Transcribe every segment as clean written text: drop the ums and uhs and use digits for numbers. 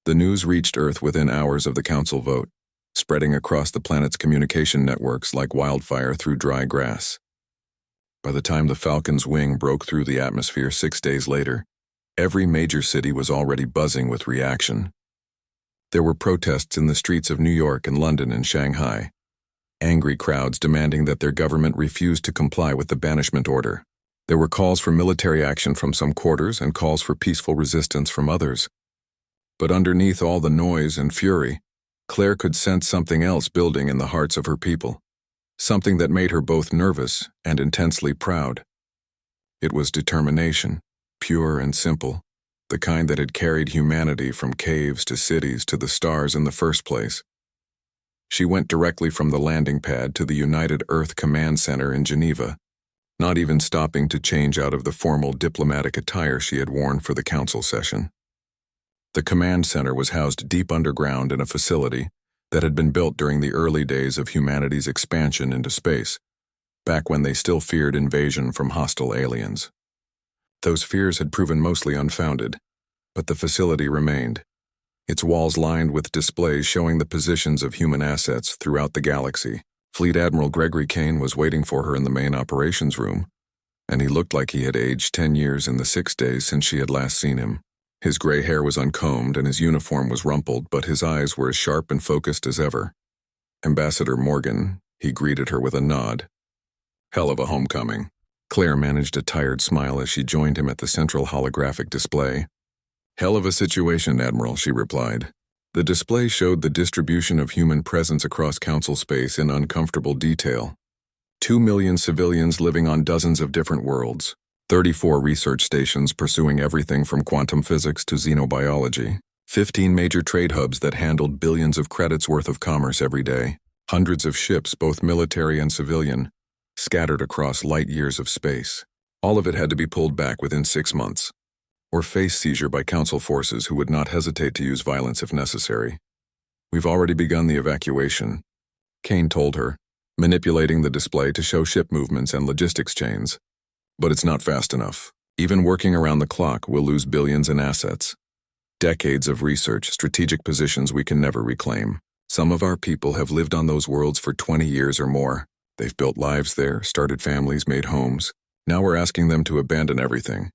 The news reached Earth within hours of the Council vote, spreading across the planet's communication networks like wildfire through dry grass. By the time the Falcon's wing broke through the atmosphere 6 days later, every major city was already buzzing with reaction. There were protests in the streets of New York and London and Shanghai, angry crowds demanding that their government refuse to comply with the banishment order. There were calls for military action from some quarters and calls for peaceful resistance from others. But underneath all the noise and fury, Claire could sense something else building in the hearts of her people, something that made her both nervous and intensely proud. It was determination, pure and simple, the kind that had carried humanity from caves to cities to the stars in the first place. She went directly from the landing pad to the United Earth Command Center in Geneva, not even stopping to change out of the formal diplomatic attire she had worn for the council session. The command center was housed deep underground in a facility that had been built during the early days of humanity's expansion into space, back when they still feared invasion from hostile aliens. Those fears had proven mostly unfounded, but the facility remained, its walls lined with displays showing the positions of human assets throughout the galaxy. Fleet Admiral Gregory Kane was waiting for her in the main operations room, and he looked like he had aged 10 years in the 6 days since she had last seen him. His gray hair was uncombed and his uniform was rumpled, but his eyes were as sharp and focused as ever. Ambassador Morgan, he greeted her with a nod. Hell of a homecoming. Claire managed a tired smile as she joined him at the central holographic display. Hell of a situation, Admiral, she replied. The display showed the distribution of human presence across Council space in uncomfortable detail. 2 million civilians living on dozens of different worlds. 34 research stations pursuing everything from quantum physics to xenobiology. 15 major trade hubs that handled billions of credits worth of commerce every day. Hundreds of ships, both military and civilian, scattered across light years of space. All of it had to be pulled back within 6 months, or face seizure by Council forces who would not hesitate to use violence if necessary. We've already begun the evacuation, Kane told her, manipulating the display to show ship movements and logistics chains. But it's not fast enough. Even working around the clock, we'll lose billions in assets. Decades of research, strategic positions we can never reclaim. Some of our people have lived on those worlds for 20 years or more. They've built lives there, started families, made homes. Now we're asking them to abandon everything.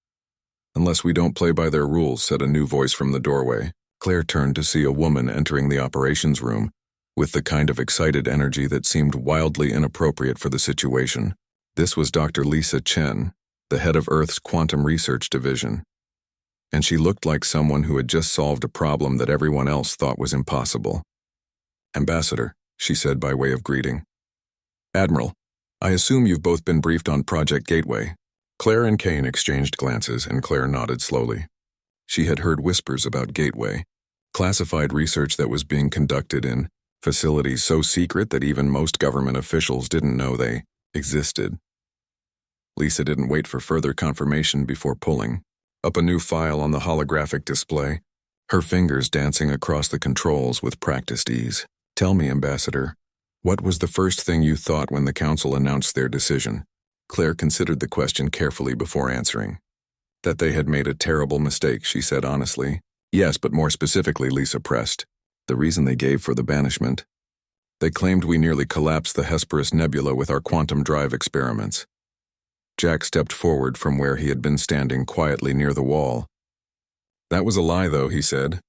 Unless we don't play by their rules, said a new voice from the doorway. Claire turned to see a woman entering the operations room, with the kind of excited energy that seemed wildly inappropriate for the situation. This was Dr. Lisa Chen, the head of Earth's Quantum Research Division. And she looked like someone who had just solved a problem that everyone else thought was impossible. Ambassador, she said by way of greeting. Admiral, I assume you've both been briefed on Project Gateway. Claire and Kane exchanged glances, and Claire nodded slowly. She had heard whispers about Gateway, classified research that was being conducted in facilities so secret that even most government officials didn't know they existed. Lisa didn't wait for further confirmation before pulling up a new file on the holographic display, her fingers dancing across the controls with practiced ease. Tell me, Ambassador, what was the first thing you thought when the Council announced their decision? Claire considered the question carefully before answering. That they had made a terrible mistake, she said honestly. Yes, but more specifically, Lisa pressed. The reason they gave for the banishment. They claimed we nearly collapsed the Hesperus Nebula with our quantum drive experiments. Jack stepped forward from where he had been standing quietly near the wall. That was a lie, though, he said.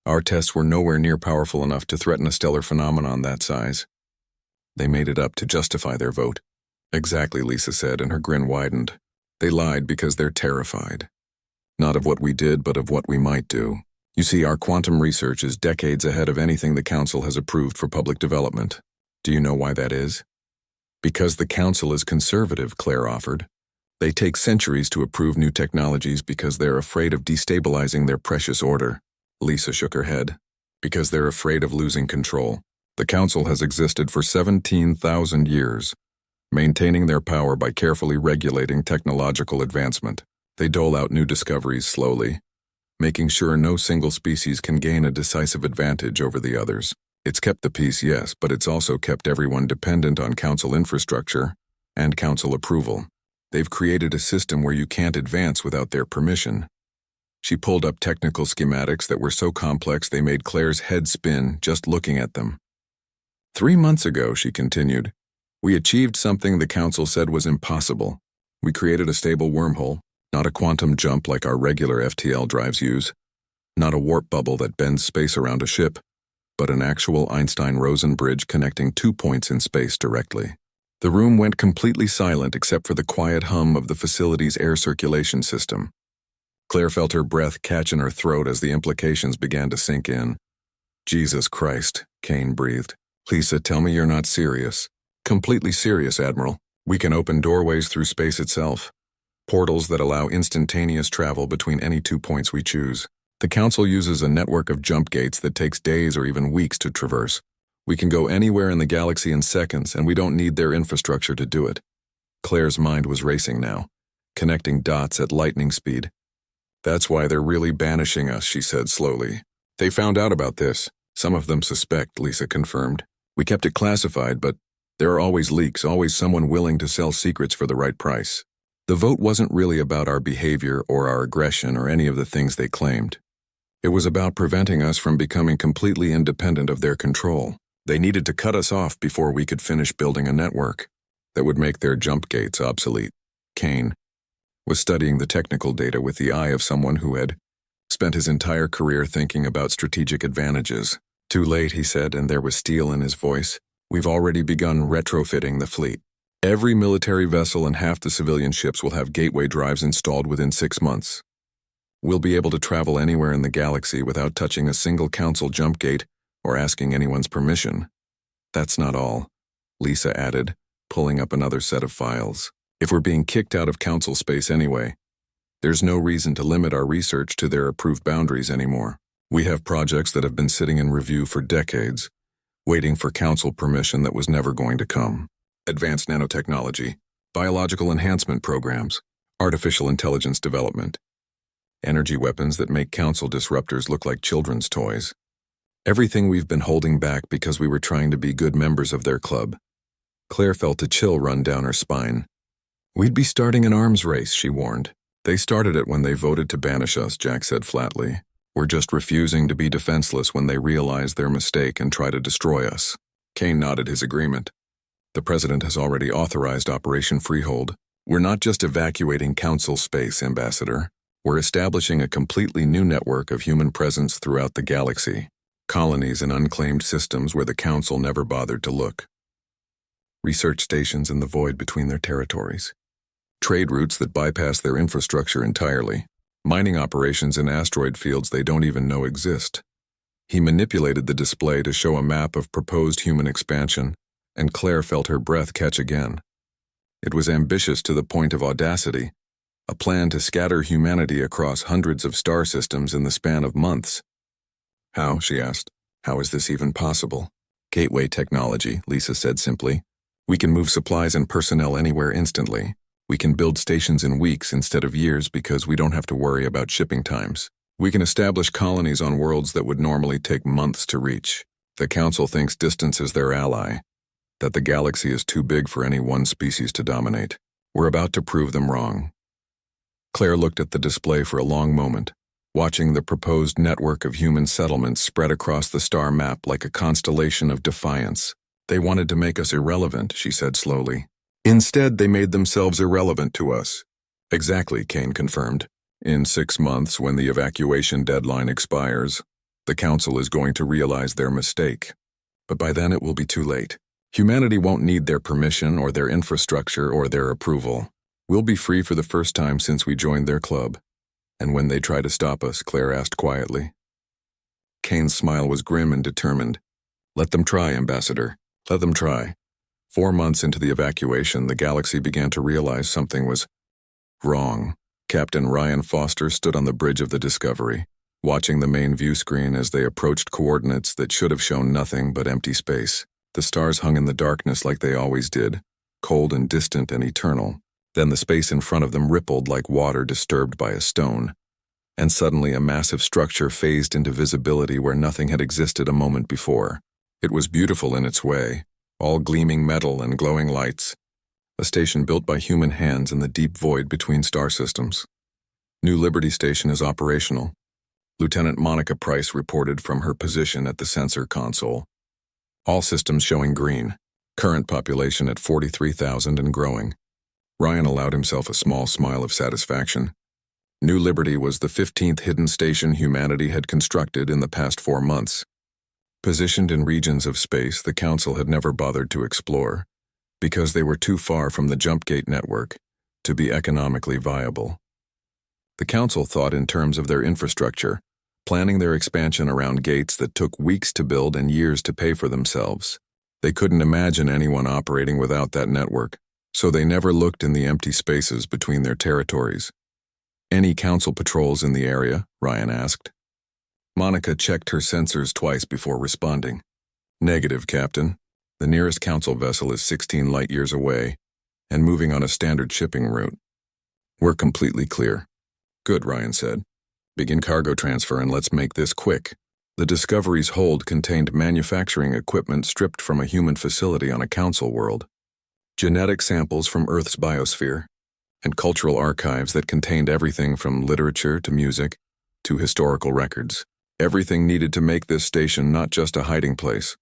Our tests were nowhere near powerful enough to threaten a stellar phenomenon that size. They made it up to justify their vote. Exactly, Lisa said, and her grin widened. They lied because they're terrified. Not of what we did, but of what we might do. You see, our quantum research is decades ahead of anything the Council has approved for public development. Do you know why that is? Because the Council is conservative, Claire offered. They take centuries to approve new technologies because they're afraid of destabilizing their precious order. Lisa shook her head. Because they're afraid of losing control. The Council has existed for 17,000 years, maintaining their power by carefully regulating technological advancement. They dole out new discoveries slowly, making sure no single species can gain a decisive advantage over the others. It's kept the peace, yes, but it's also kept everyone dependent on Council infrastructure and Council approval. They've created a system where you can't advance without their permission. She pulled up technical schematics that were so complex they made Claire's head spin just looking at them. 3 months ago, she continued, we achieved something the Council said was impossible. We created a stable wormhole, not a quantum jump like our regular FTL drives use, not a warp bubble that bends space around a ship, but an actual Einstein-Rosen bridge connecting 2 points in space directly. The room went completely silent except for the quiet hum of the facility's air circulation system. Claire felt her breath catch in her throat as the implications began to sink in. Jesus Christ, Kane breathed. Lisa, tell me you're not serious. Completely serious, Admiral. We can open doorways through space itself. Portals that allow instantaneous travel between any 2 points we choose. The Council uses a network of jump gates that takes days or even weeks to traverse. We can go anywhere in the galaxy in seconds, and we don't need their infrastructure to do it. Claire's mind was racing now, connecting dots at lightning speed. That's why they're really banishing us, she said slowly. They found out about this. Some of them suspect, Lisa confirmed. We kept it classified, but there are always leaks, always someone willing to sell secrets for the right price. The vote wasn't really about our behavior or our aggression or any of the things they claimed. It was about preventing us from becoming completely independent of their control. They needed to cut us off before we could finish building a network that would make their jump gates obsolete. Kane was studying the technical data with the eye of someone who had spent his entire career thinking about strategic advantages. Too late, he said, and there was steel in his voice. We've already begun retrofitting the fleet. Every military vessel and half the civilian ships will have gateway drives installed within 6 months. We'll be able to travel anywhere in the galaxy without touching a single Council jump gate or asking anyone's permission. That's not all, Lisa added, pulling up another set of files. If we're being kicked out of Council space anyway, there's no reason to limit our research to their approved boundaries anymore. We have projects that have been sitting in review for decades, waiting for Council permission that was never going to come. Advanced nanotechnology, biological enhancement programs, artificial intelligence development, energy weapons that make Council disruptors look like children's toys. Everything we've been holding back because we were trying to be good members of their club. Claire felt a chill run down her spine. We'd be starting an arms race, she warned. They started it when they voted to banish us, Jack said flatly. We're just refusing to be defenseless when they realize their mistake and try to destroy us. Kane nodded his agreement. The President has already authorized Operation Freehold. We're not just evacuating Council space, Ambassador. We're establishing a completely new network of human presence throughout the galaxy. Colonies in unclaimed systems where the Council never bothered to look. Research stations in the void between their territories. Trade routes that bypass their infrastructure entirely. Mining operations in asteroid fields they don't even know exist. He manipulated the display to show a map of proposed human expansion, and Claire felt her breath catch again. It was ambitious to the point of audacity, a plan to scatter humanity across hundreds of star systems in the span of months. How, she asked. How is this even possible? Gateway technology, Lisa said simply. We can move supplies and personnel anywhere instantly. We can build stations in weeks instead of years because we don't have to worry about shipping times. We can establish colonies on worlds that would normally take months to reach. The Council thinks distance is their ally, that the galaxy is too big for any one species to dominate. We're about to prove them wrong. Claire looked at the display for a long moment, watching the proposed network of human settlements spread across the star map like a constellation of defiance. They wanted to make us irrelevant, she said slowly. Instead, they made themselves irrelevant to us. Exactly, Kane confirmed. In 6 months, when the evacuation deadline expires, the Council is going to realize their mistake. But by then it will be too late. Humanity won't need their permission or their infrastructure or their approval. We'll be free for the first time since we joined their club. And when they try to stop us, Claire asked quietly. Kane's smile was grim and determined. Let them try, Ambassador. Let them try. 4 months into the evacuation, the galaxy began to realize something was wrong. Captain Ryan Foster stood on the bridge of the Discovery, watching the main view screen as they approached coordinates that should have shown nothing but empty space. The stars hung in the darkness like they always did, cold and distant and eternal. Then the space in front of them rippled like water disturbed by a stone. And suddenly a massive structure phased into visibility where nothing had existed a moment before. It was beautiful in its way, all gleaming metal and glowing lights. A station built by human hands in the deep void between star systems. New Liberty Station is operational. Lieutenant Monica Price reported from her position at the sensor console. All systems showing green. Current population at 43,000 and growing. Ryan allowed himself a small smile of satisfaction. New Liberty was the 15th hidden station humanity had constructed in the past 4 months. Positioned in regions of space the Council had never bothered to explore, because they were too far from the jump gate network to be economically viable. The Council thought in terms of their infrastructure, planning their expansion around gates that took weeks to build and years to pay for themselves. They couldn't imagine anyone operating without that network, so they never looked in the empty spaces between their territories. Any Council patrols in the area? Ryan asked. Monica checked her sensors twice before responding. Negative, Captain. The nearest Council vessel is 16 light-years away and moving on a standard shipping route. We're completely clear. Good, Ryan said. Begin cargo transfer and let's make this quick. The Discovery's hold contained manufacturing equipment stripped from a human facility on a Council world, genetic samples from Earth's biosphere, and cultural archives that contained everything from literature to music to historical records. Everything needed to make this station not just a hiding place,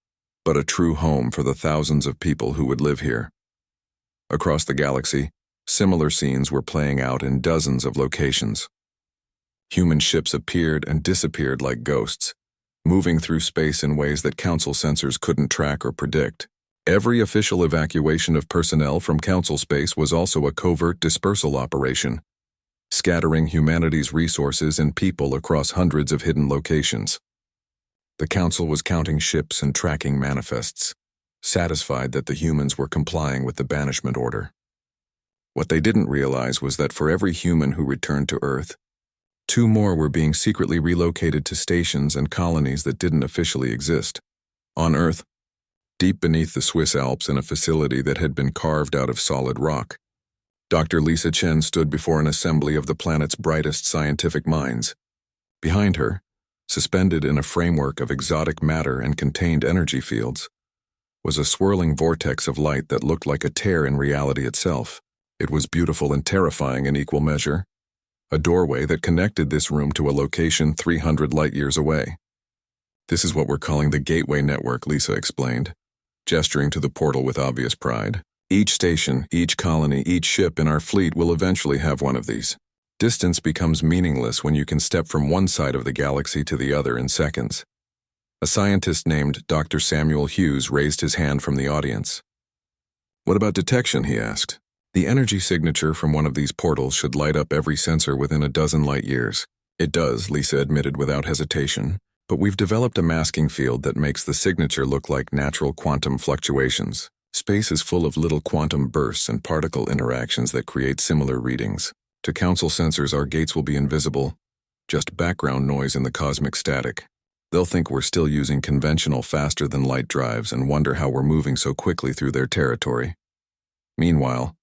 but a true home for the thousands of people who would live here. Across the galaxy, similar scenes were playing out in dozens of locations. Human ships appeared and disappeared like ghosts, moving through space in ways that Council sensors couldn't track or predict. Every official evacuation of personnel from Council space was also a covert dispersal operation, scattering humanity's resources and people across hundreds of hidden locations. The Council was counting ships and tracking manifests, satisfied that the humans were complying with the banishment order. What they didn't realize was that for every human who returned to Earth, 2 more were being secretly relocated to stations and colonies that didn't officially exist. On Earth, deep beneath the Swiss Alps in a facility that had been carved out of solid rock, Dr. Lisa Chen stood before an assembly of the planet's brightest scientific minds. Behind her, suspended in a framework of exotic matter and contained energy fields, was a swirling vortex of light that looked like a tear in reality itself. It was beautiful and terrifying in equal measure, a doorway that connected this room to a location 300 light-years away. This is what we're calling the Gateway Network, Lisa explained, gesturing to the portal with obvious pride. Each station, each colony, each ship in our fleet will eventually have one of these. Distance becomes meaningless when you can step from one side of the galaxy to the other in seconds. A scientist named Dr. Samuel Hughes raised his hand from the audience. What about detection, he asked. The energy signature from one of these portals should light up every sensor within a dozen light-years. It does, Lisa admitted without hesitation, but we've developed a masking field that makes the signature look like natural quantum fluctuations. Space is full of little quantum bursts and particle interactions that create similar readings. To Council sensors, our gates will be invisible, just background noise in the cosmic static. They'll think we're still using conventional faster-than-light drives and wonder how we're moving so quickly through their territory. Meanwhile,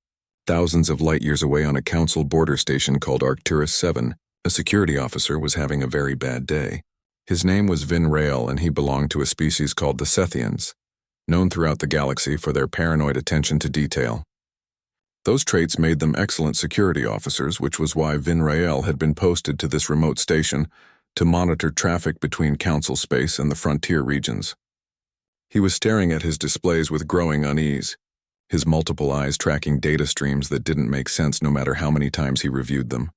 thousands of light-years away on a Council border station called Arcturus 7, a security officer was having a very bad day. His name was Vin Rael, and he belonged to a species called the Sethians, known throughout the galaxy for their paranoid attention to detail. Those traits made them excellent security officers, which was why Vin Rael had been posted to this remote station to monitor traffic between Council space and the frontier regions. He was staring at his displays with growing unease, his multiple eyes tracking data streams that didn't make sense no matter how many times he reviewed them.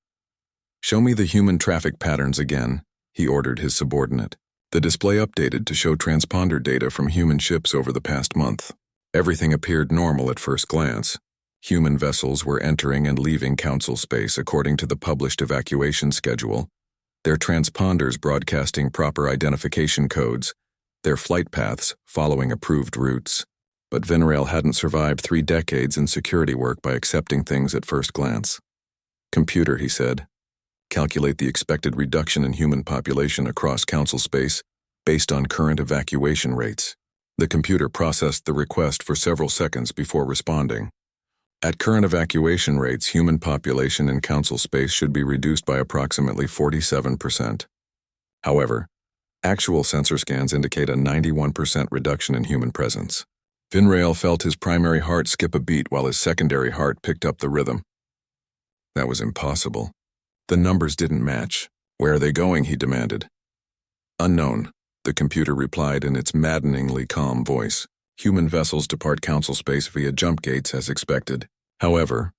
Show me the human traffic patterns again, he ordered his subordinate. The display updated to show transponder data from human ships over the past month. Everything appeared normal at first glance. Human vessels were entering and leaving Council space according to the published evacuation schedule, their transponders broadcasting proper identification codes, their flight paths following approved routes. But Vinrail hadn't survived 3 decades in security work by accepting things at first glance. Computer, he said, calculate the expected reduction in human population across Council space based on current evacuation rates. The computer processed the request for several seconds before responding. At current evacuation rates, human population in Council space should be reduced by approximately 47%. However, actual sensor scans indicate a 91% reduction in human presence. Vinrail felt his primary heart skip a beat while his secondary heart picked up the rhythm. That was impossible. The numbers didn't match. "Where are they going?" he demanded. "Unknown," the computer replied in its maddeningly calm voice. "Human vessels depart Council space via jump gates as expected. However,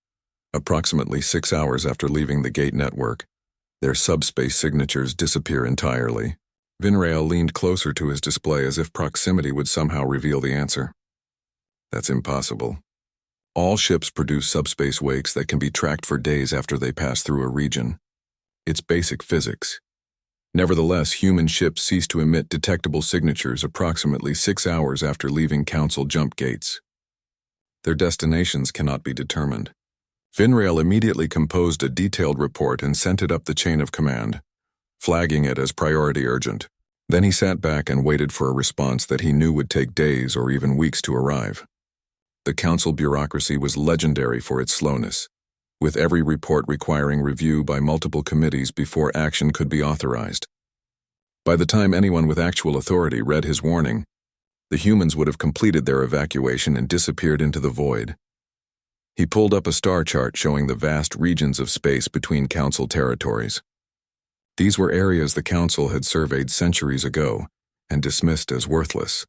approximately 6 hours after leaving the gate network, their subspace signatures disappear entirely." Vinrail leaned closer to his display as if proximity would somehow reveal the answer. "That's impossible. All ships produce subspace wakes that can be tracked for days after they pass through a region. It's basic physics. Nevertheless, human ships cease to emit detectable signatures approximately 6 hours after leaving Council jump gates. Their destinations cannot be determined." Vinrail immediately composed a detailed report and sent it up the chain of command, flagging it as priority urgent. Then he sat back and waited for a response that he knew would take days or even weeks to arrive. The Council bureaucracy was legendary for its slowness, with every report requiring review by multiple committees before action could be authorized. By the time anyone with actual authority read his warning, the humans would have completed their evacuation and disappeared into the void. He pulled up a star chart showing the vast regions of space between Council territories. These were areas the Council had surveyed centuries ago and dismissed as worthless,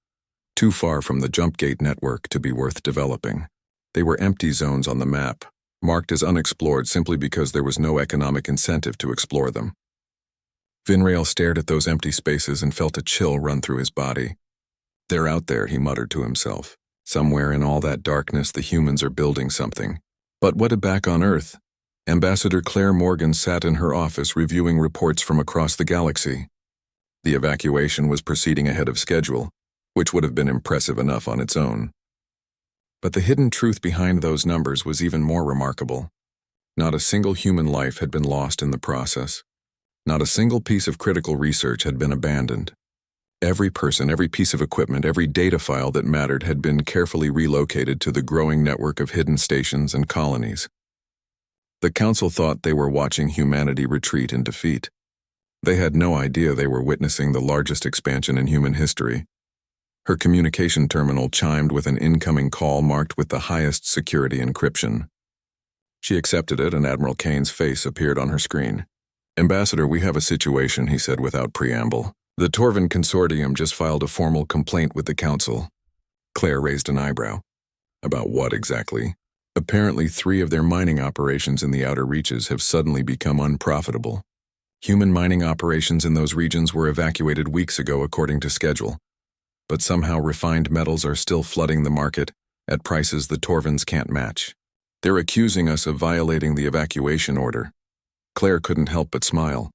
too far from the jump gate network to be worth developing. They were empty zones on the map, marked as unexplored simply because there was no economic incentive to explore them. Vinrail stared at those empty spaces and felt a chill run through his body. "They're out there," he muttered to himself. "Somewhere in all that darkness the humans are building something. But what back on Earth?" Ambassador Claire Morgan sat in her office reviewing reports from across the galaxy. The evacuation was proceeding ahead of schedule, which would have been impressive enough on its own. But the hidden truth behind those numbers was even more remarkable. Not a single human life had been lost in the process. Not a single piece of critical research had been abandoned. Every person, every piece of equipment, every data file that mattered had been carefully relocated to the growing network of hidden stations and colonies. The Council thought they were watching humanity retreat in defeat. They had no idea they were witnessing the largest expansion in human history. Her communication terminal chimed with an incoming call marked with the highest security encryption. She accepted it, and Admiral Kane's face appeared on her screen. "Ambassador, we have a situation," he said without preamble. "The Torvin Consortium just filed a formal complaint with the Council." Claire raised an eyebrow. "About what exactly?" "Apparently 3 of their mining operations in the outer reaches have suddenly become unprofitable. Human mining operations in those regions were evacuated weeks ago according to schedule. But somehow refined metals are still flooding the market at prices the Torvins can't match. They're accusing us of violating the evacuation order." Claire couldn't help but smile.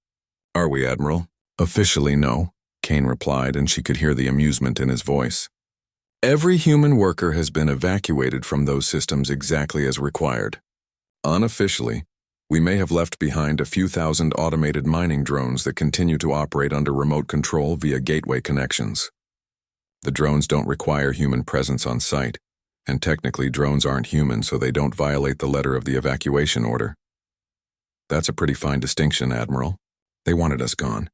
"Are we, Admiral?" "Officially, no," Kane replied, and she could hear the amusement in his voice. "Every human worker has been evacuated from those systems exactly as required. Unofficially, we may have left behind a few thousand automated mining drones that continue to operate under remote control via gateway connections. The drones don't require human presence on site, and technically drones aren't human, so they don't violate the letter of the evacuation order." "That's a pretty fine distinction, Admiral. They wanted us gone."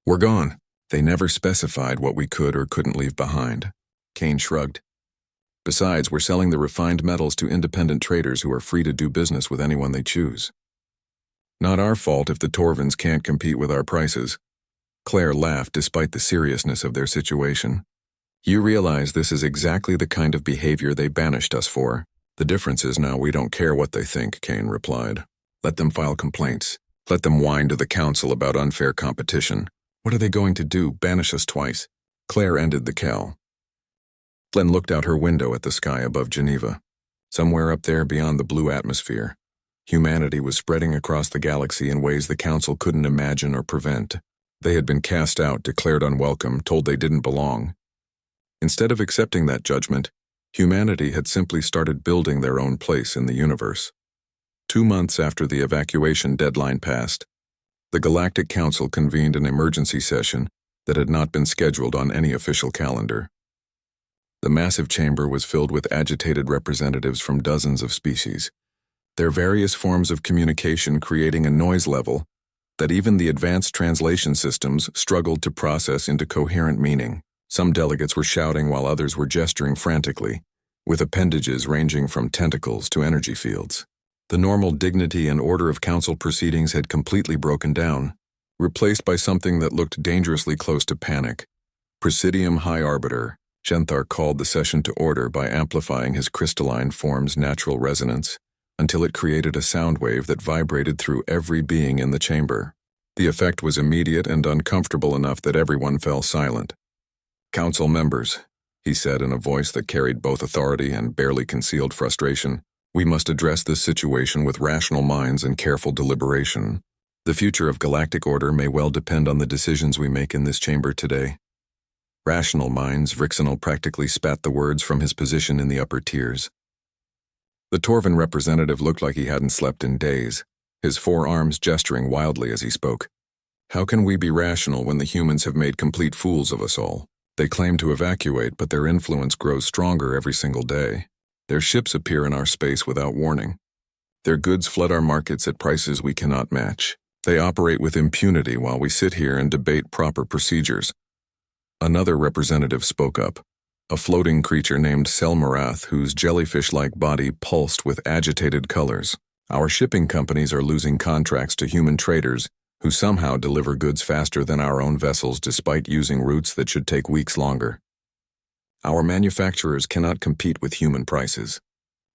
"We're gone. They never specified what we could or couldn't leave behind." Kane shrugged. "Besides, we're selling the refined metals to independent traders who are free to do business with anyone they choose. Not our fault if the Torvins can't compete with our prices." Claire laughed despite the seriousness of their situation. "You realize this is exactly the kind of behavior they banished us for. The difference is now we don't care what they think," Kane replied. "Let them file complaints. Let them whine to the Council about unfair competition. What are they going to do, banish us twice?" Claire ended the cal. Glenn looked out her window at the sky above Geneva. Somewhere up there beyond the blue atmosphere, humanity was spreading across the galaxy in ways the Council couldn't imagine or prevent. They had been cast out, declared unwelcome, told they didn't belong. Instead of accepting that judgment, humanity had simply started building their own place in the universe. 2 months after the evacuation deadline passed, the Galactic Council convened an emergency session that had not been scheduled on any official calendar. The massive chamber was filled with agitated representatives from dozens of species, their various forms of communication creating a noise level that even the advanced translation systems struggled to process into coherent meaning. Some delegates were shouting while others were gesturing frantically, with appendages ranging from tentacles to energy fields. The normal dignity and order of council proceedings had completely broken down, replaced by something that looked dangerously close to panic. Presidium High Arbiter, Genthar called the session to order by amplifying his crystalline form's natural resonance until it created a sound wave that vibrated through every being in the chamber. The effect was immediate and uncomfortable enough that everyone fell silent. "Council members," he said in a voice that carried both authority and barely concealed frustration, "we must address this situation with rational minds and careful deliberation. The future of galactic order may well depend on the decisions we make in this chamber today." Rational minds, Vrixenal practically spat the words from his position in the upper tiers. The Torvan representative looked like he hadn't slept in days, his forearms gesturing wildly as he spoke. "How can we be rational when the humans have made complete fools of us all? They claim to evacuate, but their influence grows stronger every single day. Their ships appear in our space without warning. Their goods flood our markets at prices we cannot match. They operate with impunity while we sit here and debate proper procedures." Another representative spoke up, a floating creature named Selmarath whose jellyfish-like body pulsed with agitated colors. "Our shipping companies are losing contracts to human traders who somehow deliver goods faster than our own vessels despite using routes that should take weeks longer. Our manufacturers cannot compete with human prices.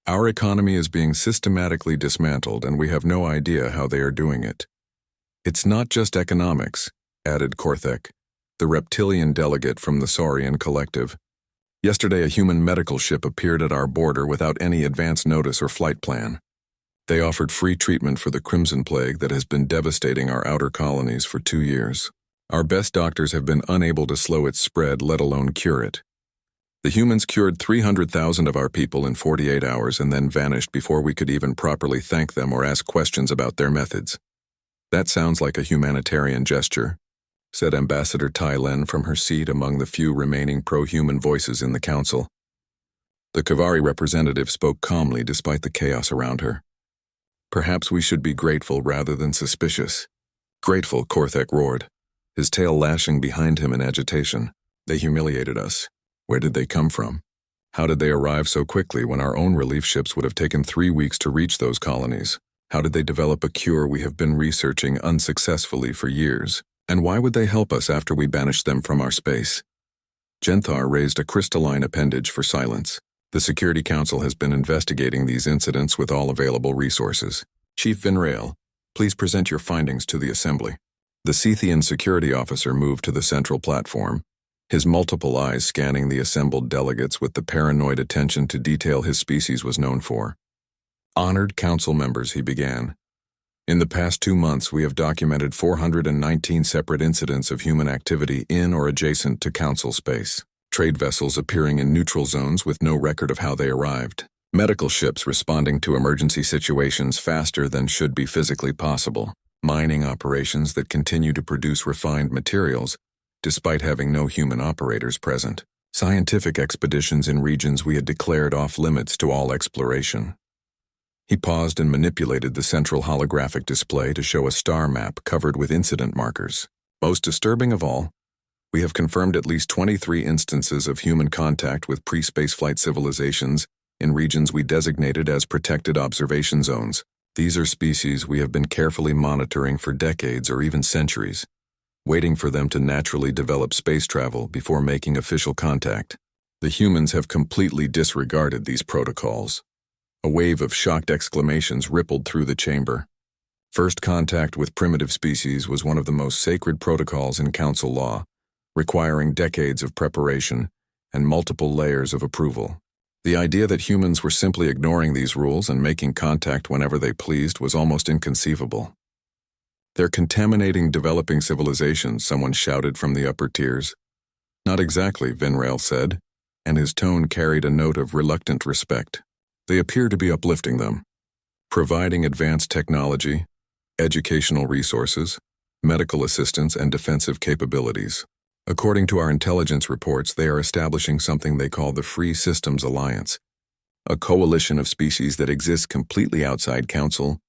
Our economy is being systematically dismantled and we have no idea how they are doing it." "It's not just economics," added Korthek, the reptilian delegate from the Saurian Collective. "Yesterday a human medical ship appeared at our border without any advance notice or flight plan. They offered free treatment for the Crimson Plague that has been devastating our outer colonies for 2 years. Our best doctors have been unable to slow its spread, let alone cure it. The humans cured 300,000 of our people in 48 hours and then vanished before we could even properly thank them or ask questions about their methods." "That sounds like a humanitarian gesture," said Ambassador Tai Len from her seat among the few remaining pro-human voices in the council. The Kavari representative spoke calmly despite the chaos around her. "Perhaps we should be grateful rather than suspicious." "Grateful," Korthek roared, his tail lashing behind him in agitation. "They humiliated us. Where did they come from? How did they arrive so quickly when our own relief ships would have taken 3 weeks to reach those colonies? How did they develop a cure we have been researching unsuccessfully for years? And why would they help us after we banished them from our space?" Genthar raised a crystalline appendage for silence. "The Security Council has been investigating these incidents with all available resources. Chief Vinrail, please present your findings to the Assembly." The Sethian security officer moved to the central platform, his multiple eyes scanning the assembled delegates with the paranoid attention to detail his species was known for. "Honored council members," he began. "In the past 2 months, we have documented 419 separate incidents of human activity in or adjacent to council space. Trade vessels appearing in neutral zones with no record of how they arrived. Medical ships responding to emergency situations faster than should be physically possible. Mining operations that continue to produce refined materials, despite having no human operators present. Scientific expeditions in regions we had declared off-limits to all exploration." He paused and manipulated the central holographic display to show a star map covered with incident markers. "Most disturbing of all, we have confirmed at least 23 instances of human contact with pre-spaceflight civilizations in regions we designated as protected observation zones. These are species we have been carefully monitoring for decades or even centuries, waiting for them to naturally develop space travel before making official contact. The humans have completely disregarded these protocols." A wave of shocked exclamations rippled through the chamber. First contact with primitive species was one of the most sacred protocols in council law, requiring decades of preparation and multiple layers of approval. The idea that humans were simply ignoring these rules and making contact whenever they pleased was almost inconceivable. "They're contaminating developing civilizations," someone shouted from the upper tiers. "Not exactly," Vinrail said, and his tone carried a note of reluctant respect. "They appear to be uplifting them, providing advanced technology, educational resources, medical assistance, and defensive capabilities. According to our intelligence reports, they are establishing something they call the Free Systems Alliance, a coalition of species that exists completely outside council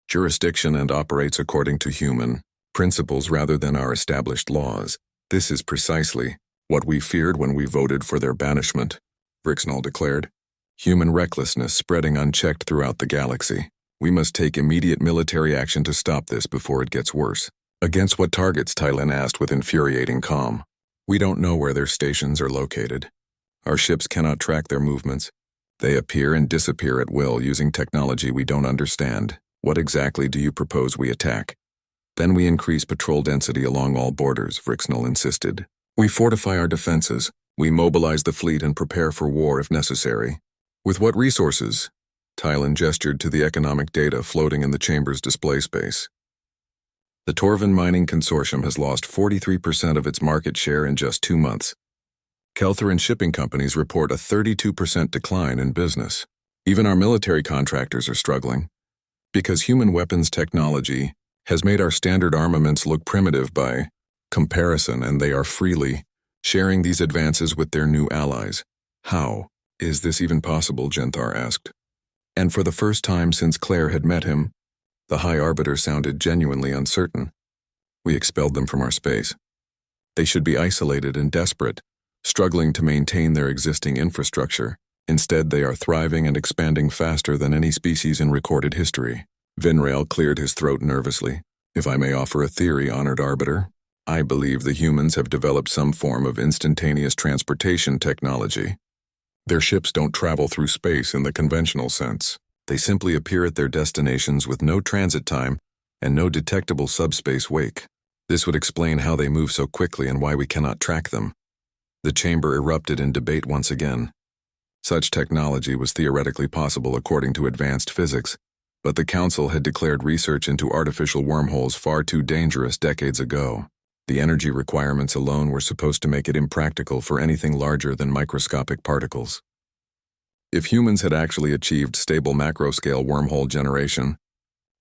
jurisdiction and operates according to human principles rather than our established laws. This is precisely what we feared when we voted for their banishment," Vrixenal declared. "Human recklessness spreading unchecked throughout the galaxy. We must take immediate military action to stop this before it gets worse. Against what targets? Tylin asked with infuriating calm. We don't know where their stations are located. Our ships cannot track their movements. They appear and disappear at will using technology we don't understand. What exactly do you propose we attack? Then we increase patrol density along all borders, Vrixnal insisted. We fortify our defenses. We mobilize the fleet and prepare for war if necessary. With what resources? Tylin gestured to the economic data floating in the chamber's display space. The Torvin Mining Consortium has lost 43% of its market share in just 2 months. Keltherin shipping companies report a 32% decline in business. Even our military contractors are struggling, because human weapons technology has made our standard armaments look primitive by comparison, and they are freely sharing these advances with their new allies. How is this even possible? Genthar asked. And for the first time since Claire had met him, the High Arbiter sounded genuinely uncertain. We expelled them from our space. They should be isolated and desperate, struggling to maintain their existing infrastructure. Instead, they are thriving and expanding faster than any species in recorded history. Vinrail cleared his throat nervously. If I may offer a theory, Honored Arbiter, I believe the humans have developed some form of instantaneous transportation technology. Their ships don't travel through space in the conventional sense. They simply appear at their destinations with no transit time and no detectable subspace wake. This would explain how they move so quickly and why we cannot track them. The chamber erupted in debate once again. Such technology was theoretically possible according to advanced physics, but the Council had declared research into artificial wormholes far too dangerous decades ago. The energy requirements alone were supposed to make it impractical for anything larger than microscopic particles. If humans had actually achieved stable macro-scale wormhole generation,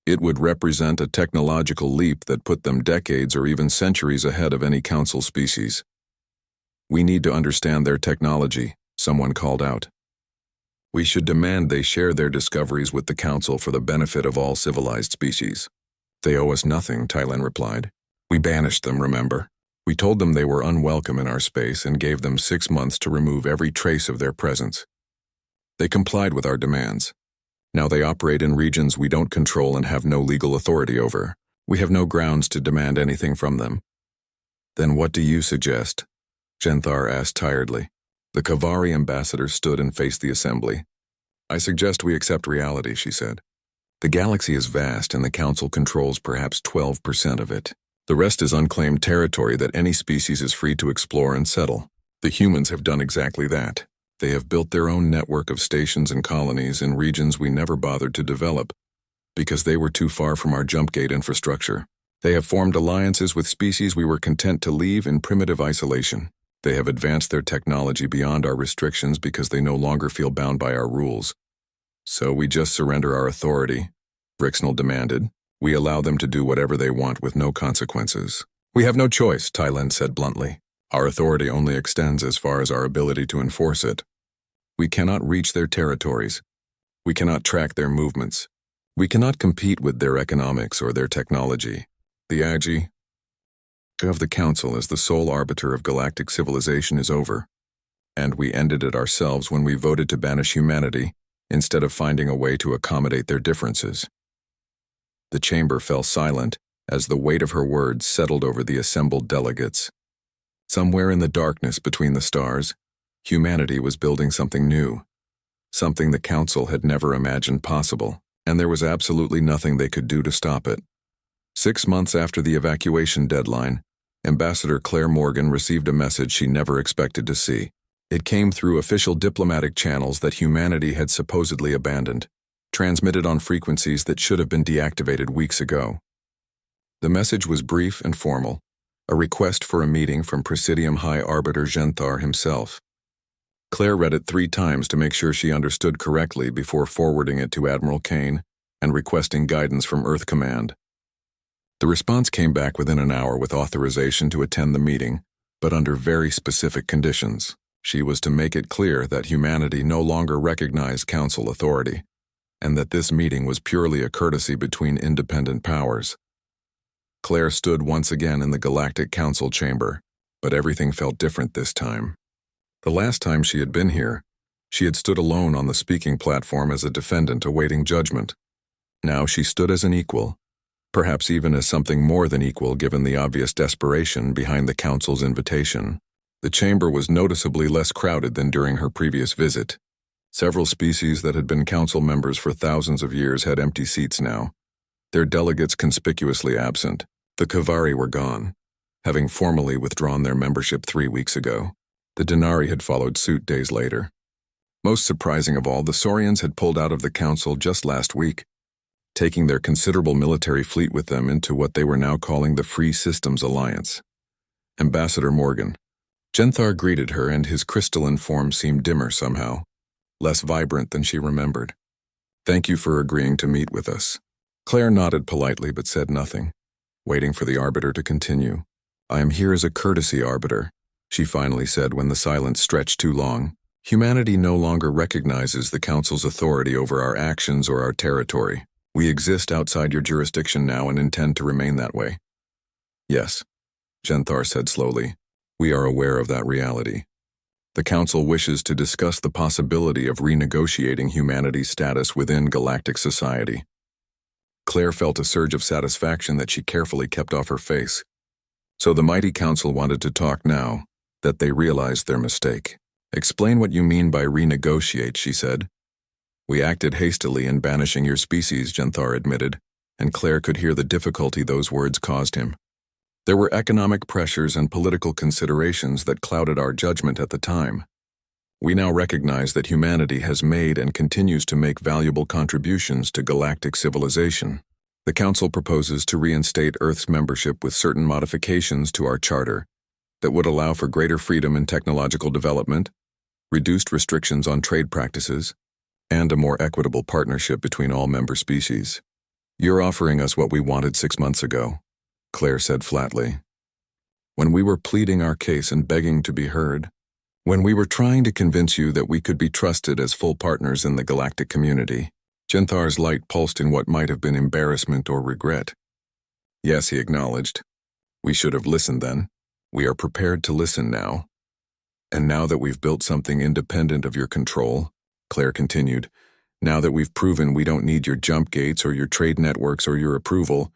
it would represent a technological leap that put them decades or even centuries ahead of any Council species. We need to understand their technology, someone called out. We should demand they share their discoveries with the Council for the benefit of all civilized species. They owe us nothing, Tylin replied. We banished them, remember? We told them they were unwelcome in our space and gave them 6 months to remove every trace of their presence. They complied with our demands. Now they operate in regions we don't control and have no legal authority over. We have no grounds to demand anything from them. Then what do you suggest? Genthar asked tiredly. The Kavari ambassador stood and faced the assembly. I suggest we accept reality, she said. The galaxy is vast and the Council controls perhaps 12% of it. The rest is unclaimed territory that any species is free to explore and settle. The humans have done exactly that. They have built their own network of stations and colonies in regions we never bothered to develop, because they were too far from our jump gate infrastructure. They have formed alliances with species we were content to leave in primitive isolation. They have advanced their technology beyond our restrictions because they no longer feel bound by our rules. So we just surrender our authority, Vrixnal demanded. We allow them to do whatever they want with no consequences. We have no choice, Tylin said bluntly. Our authority only extends as far as our ability to enforce it. We cannot reach their territories. We cannot track their movements. We cannot compete with their economics or their technology. The Agi of the Council as the sole arbiter of galactic civilization is over, and we ended it ourselves when we voted to banish humanity instead of finding a way to accommodate their differences. The chamber fell silent as the weight of her words settled over the assembled delegates. Somewhere in the darkness between the stars, humanity was building something new, something the Council had never imagined possible, and there was absolutely nothing they could do to stop it. 6 months after the evacuation deadline, Ambassador Claire Morgan received a message she never expected to see. It came through official diplomatic channels that humanity had supposedly abandoned, transmitted on frequencies that should have been deactivated weeks ago. The message was brief and formal, a request for a meeting from Presidium High Arbiter Genthar himself. Claire read it 3 times to make sure she understood correctly before forwarding it to Admiral Kane and requesting guidance from Earth Command. The response came back within an hour with authorization to attend the meeting, but under very specific conditions. She was to make it clear that humanity no longer recognized Council authority, and that this meeting was purely a courtesy between independent powers. Claire stood once again in the Galactic Council chamber, but everything felt different this time. The last time she had been here, she had stood alone on the speaking platform as a defendant awaiting judgment. Now she stood as an equal, perhaps even as something more than equal given the obvious desperation behind the council's invitation. The chamber was noticeably less crowded than during her previous visit. Several species that had been council members for thousands of years had empty seats now, their delegates conspicuously absent. The Kavari were gone, having formally withdrawn their membership 3 weeks ago. The Denari had followed suit days later. Most surprising of all, the Saurians had pulled out of the council just last week, taking their considerable military fleet with them into what they were now calling the Free Systems Alliance. Ambassador Morgan. Genthar greeted her, and his crystalline form seemed dimmer somehow, less vibrant than she remembered. "Thank you for agreeing to meet with us." Claire nodded politely but said nothing, waiting for the arbiter to continue. "I am here as a courtesy arbiter," she finally said when the silence stretched too long. "Humanity no longer recognizes the Council's authority over our actions or our territory. We exist outside your jurisdiction now and intend to remain that way." "Yes," Genthar said slowly. "We are aware of that reality. The Council wishes to discuss the possibility of renegotiating humanity's status within galactic society." Claire felt a surge of satisfaction that she carefully kept off her face. So the mighty Council wanted to talk now, that they realized their mistake. "Explain what you mean by renegotiate," she said. "We acted hastily in banishing your species," Genthar admitted, and Claire could hear the difficulty those words caused him. "There were economic pressures and political considerations that clouded our judgment at the time. We now recognize that humanity has made and continues to make valuable contributions to galactic civilization. The Council proposes to reinstate Earth's membership with certain modifications to our charter that would allow for greater freedom in technological development, reduced restrictions on trade practices, and a more equitable partnership between all member species. You're offering us what we wanted 6 months ago," Claire said flatly. "When we were pleading our case and begging to be heard, when we were trying to convince you that we could be trusted as full partners in the galactic community." Genthar's light pulsed in what might have been embarrassment or regret. "Yes," he acknowledged. "We should have listened then. We are prepared to listen now. And now that we've built something independent of your control," Claire continued, "now that we've proven we don't need your jump gates or your trade networks or your approval,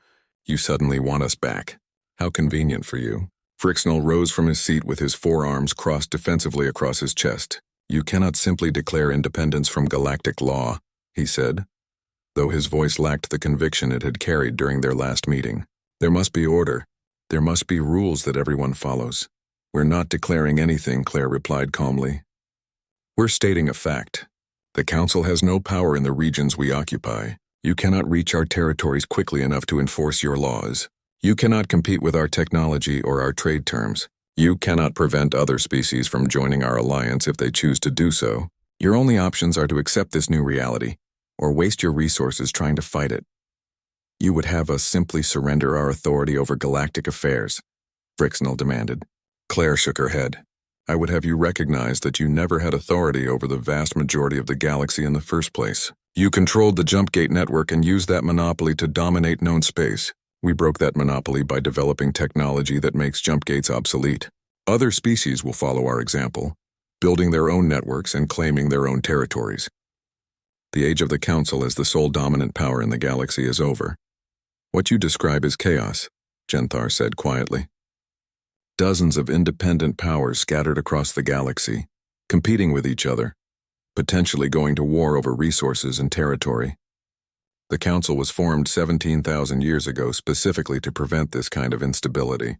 you suddenly want us back. How convenient for you." Frixnell rose from his seat with his forearms crossed defensively across his chest. "You cannot simply declare independence from galactic law," he said, though his voice lacked the conviction it had carried during their last meeting. "There must be order. There must be rules that everyone follows." "We're not declaring anything," Claire replied calmly. "We're stating a fact. The Council has no power in the regions we occupy. You cannot reach our territories quickly enough to enforce your laws. You cannot compete with our technology or our trade terms. You cannot prevent other species from joining our alliance if they choose to do so. Your only options are to accept this new reality, or waste your resources trying to fight it." "You would have us simply surrender our authority over galactic affairs?" Frixnell demanded. Claire shook her head. "I would have you recognize that you never had authority over the vast majority of the galaxy in the first place. You controlled the Jumpgate network and used that monopoly to dominate known space. We broke that monopoly by developing technology that makes Jumpgates obsolete. Other species will follow our example, building their own networks and claiming their own territories. The age of the Council as the sole dominant power in the galaxy is over. What you describe is chaos," Genthar said quietly. "Dozens of independent powers scattered across the galaxy, competing with each other, potentially going to war over resources and territory. The Council was formed 17,000 years ago specifically to prevent this kind of instability.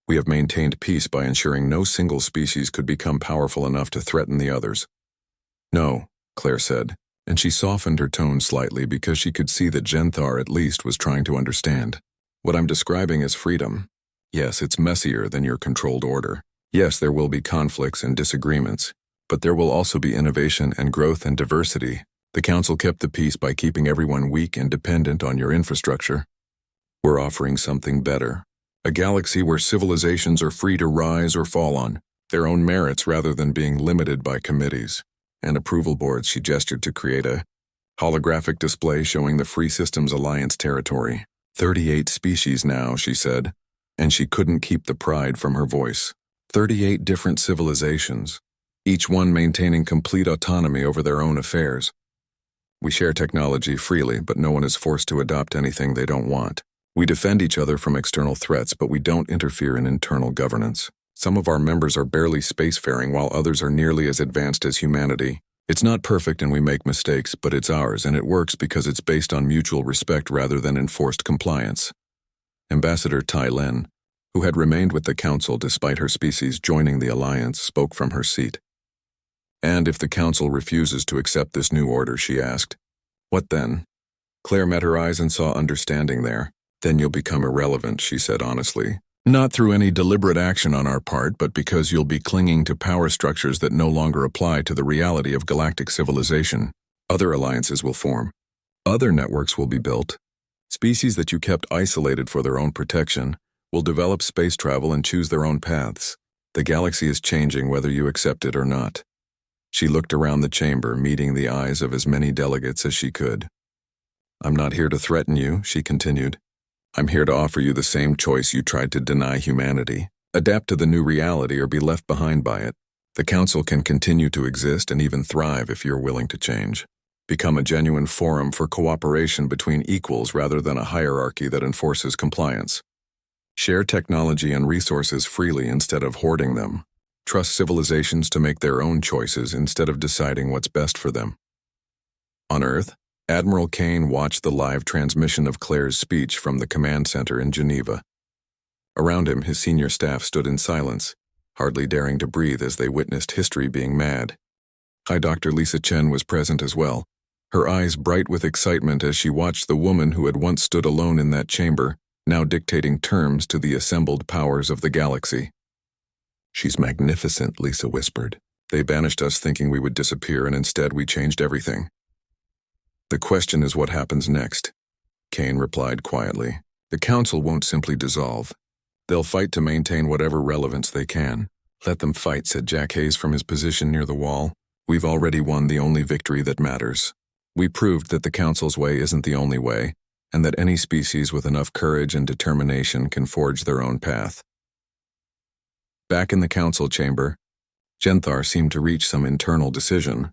We have maintained peace by ensuring no single species could become powerful enough to threaten the others." "No," Claire said, and she softened her tone slightly because she could see that Genthar at least was trying to understand. "What I'm describing is freedom. Yes, it's messier than your controlled order. Yes, there will be conflicts and disagreements, but there will also be innovation and growth and diversity. The Council kept the peace by keeping everyone weak and dependent on your infrastructure. We're offering something better. A galaxy where civilizations are free to rise or fall on their own merits rather than being limited by committees and approval boards." She gestured to create a holographic display showing the Free Systems Alliance territory. 38 species now, she said, and she couldn't keep the pride from her voice. 38 different civilizations, each one maintaining complete autonomy over their own affairs. We share technology freely, but no one is forced to adopt anything they don't want. We defend each other from external threats, but we don't interfere in internal governance. Some of our members are barely spacefaring, while others are nearly as advanced as humanity. It's not perfect and we make mistakes, but it's ours, and it works because it's based on mutual respect rather than enforced compliance. Ambassador Tai Len, who had remained with the Council despite her species joining the Alliance, spoke from her seat. And if the Council refuses to accept this new order, she asked, what then? Claire met her eyes and saw understanding there. Then you'll become irrelevant, she said honestly. Not through any deliberate action on our part, but because you'll be clinging to power structures that no longer apply to the reality of galactic civilization. Other alliances will form. Other networks will be built. Species that you kept isolated for their own protection will develop space travel and choose their own paths. The galaxy is changing whether you accept it or not. She looked around the chamber, meeting the eyes of as many delegates as she could. I'm not here to threaten you, she continued. I'm here to offer you the same choice you tried to deny humanity. Adapt to the new reality or be left behind by it. The Council can continue to exist and even thrive if you're willing to change. Become a genuine forum for cooperation between equals rather than a hierarchy that enforces compliance. Share technology and resources freely instead of hoarding them. Trust civilizations to make their own choices instead of deciding what's best for them. On Earth, Admiral Kane watched the live transmission of Claire's speech from the command center in Geneva. Around him, his senior staff stood in silence, hardly daring to breathe as they witnessed history being mad. High Dr. Lisa Chen was present as well, her eyes bright with excitement as she watched the woman who had once stood alone in that chamber, now dictating terms to the assembled powers of the galaxy. She's magnificent, Lisa whispered. They banished us thinking we would disappear, and instead we changed everything. The question is what happens next, Kane replied quietly. The Council won't simply dissolve. They'll fight to maintain whatever relevance they can. Let them fight, said Jack Hayes from his position near the wall. We've already won the only victory that matters. We proved that the Council's way isn't the only way, and that any species with enough courage and determination can forge their own path. Back in the Council chamber, Genthar seemed to reach some internal decision.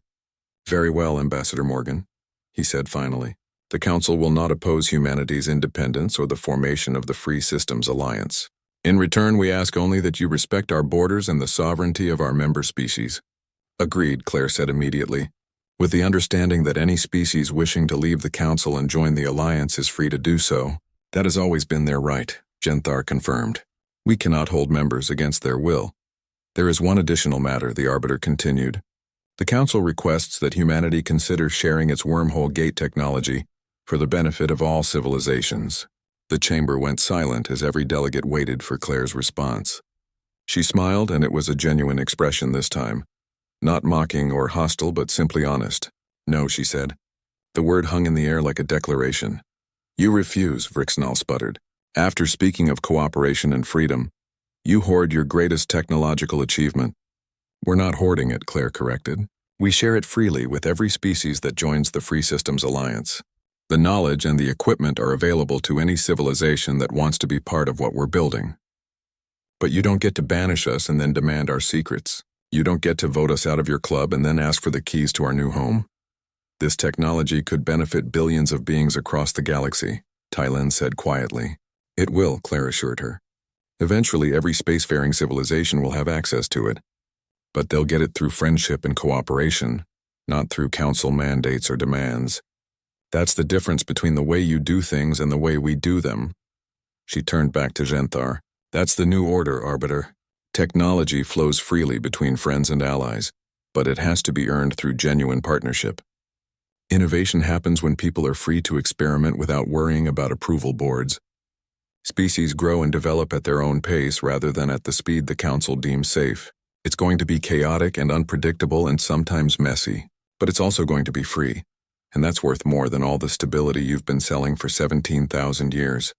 Very well, Ambassador Morgan, he said finally. The Council will not oppose humanity's independence or the formation of the Free Systems Alliance. In return, we ask only that you respect our borders and the sovereignty of our member species. Agreed, Claire said immediately, with the understanding that any species wishing to leave the Council and join the Alliance is free to do so. That has always been their right, Genthar confirmed. We cannot hold members against their will. There is one additional matter, the Arbiter continued. The Council requests that humanity consider sharing its wormhole gate technology for the benefit of all civilizations. The chamber went silent as every delegate waited for Claire's response. She smiled, and it was a genuine expression this time. Not mocking or hostile, but simply honest. No, she said. The word hung in the air like a declaration. You refuse, Vrixnal sputtered. After speaking of cooperation and freedom, you hoard your greatest technological achievement. We're not hoarding it, Claire corrected. We share it freely with every species that joins the Free Systems Alliance. The knowledge and the equipment are available to any civilization that wants to be part of what we're building. But you don't get to banish us and then demand our secrets. You don't get to vote us out of your club and then ask for the keys to our new home. This technology could benefit billions of beings across the galaxy, Tai Len said quietly. It will, Claire assured her. Eventually, every spacefaring civilization will have access to it. But they'll get it through friendship and cooperation, not through Council mandates or demands. That's the difference between the way you do things and the way we do them. She turned back to Genthar. That's the new order, Arbiter. Technology flows freely between friends and allies, but it has to be earned through genuine partnership. Innovation happens when people are free to experiment without worrying about approval boards. Species grow and develop at their own pace rather than at the speed the Council deems safe. It's going to be chaotic and unpredictable and sometimes messy, but it's also going to be free, and that's worth more than all the stability you've been selling for 17,000 years.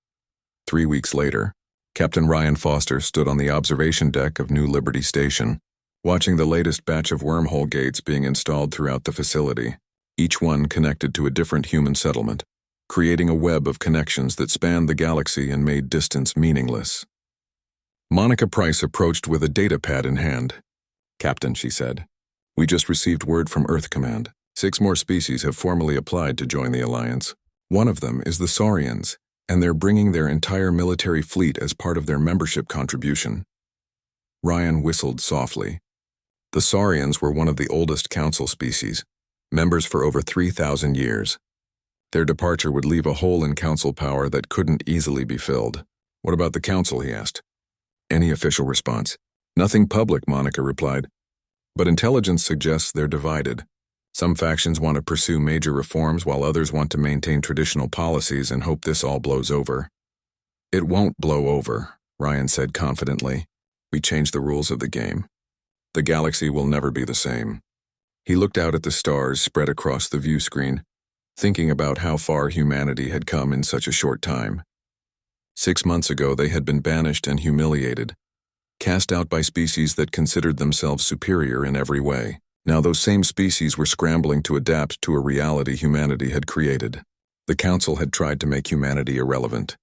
3 weeks later, Captain Ryan Foster stood on the observation deck of New Liberty Station, watching the latest batch of wormhole gates being installed throughout the facility, each one connected to a different human settlement, creating a web of connections that spanned the galaxy and made distance meaningless. Monica Price approached with a data pad in hand. Captain, she said, we just received word from Earth Command. 6 more species have formally applied to join the alliance. One of them is the Saurians, and they're bringing their entire military fleet as part of their membership contribution. Ryan whistled softly. The Saurians were one of the oldest council species, members for over 3,000 years. Their departure would leave a hole in council power that couldn't easily be filled. What about the council, he asked. Any official response? Nothing public, Monica replied. But intelligence suggests they're divided. Some factions want to pursue major reforms while others want to maintain traditional policies and hope this all blows over. It won't blow over, Ryan said confidently. We changed the rules of the game. The galaxy will never be the same. He looked out at the stars spread across the view screen, thinking about how far humanity had come in such a short time. 6 months ago, they had been banished and humiliated, cast out by species that considered themselves superior in every way. Now those same species were scrambling to adapt to a reality humanity had created. The Council had tried to make humanity irrelevant,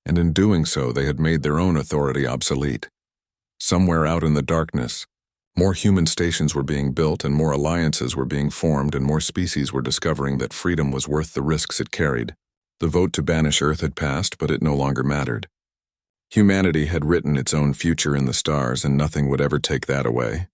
and in doing so they had made their own authority obsolete. Somewhere out in the darkness, more human stations were being built and more alliances were being formed and more species were discovering that freedom was worth the risks it carried. The vote to banish Earth had passed, but it no longer mattered. Humanity had written its own future in the stars and nothing would ever take that away.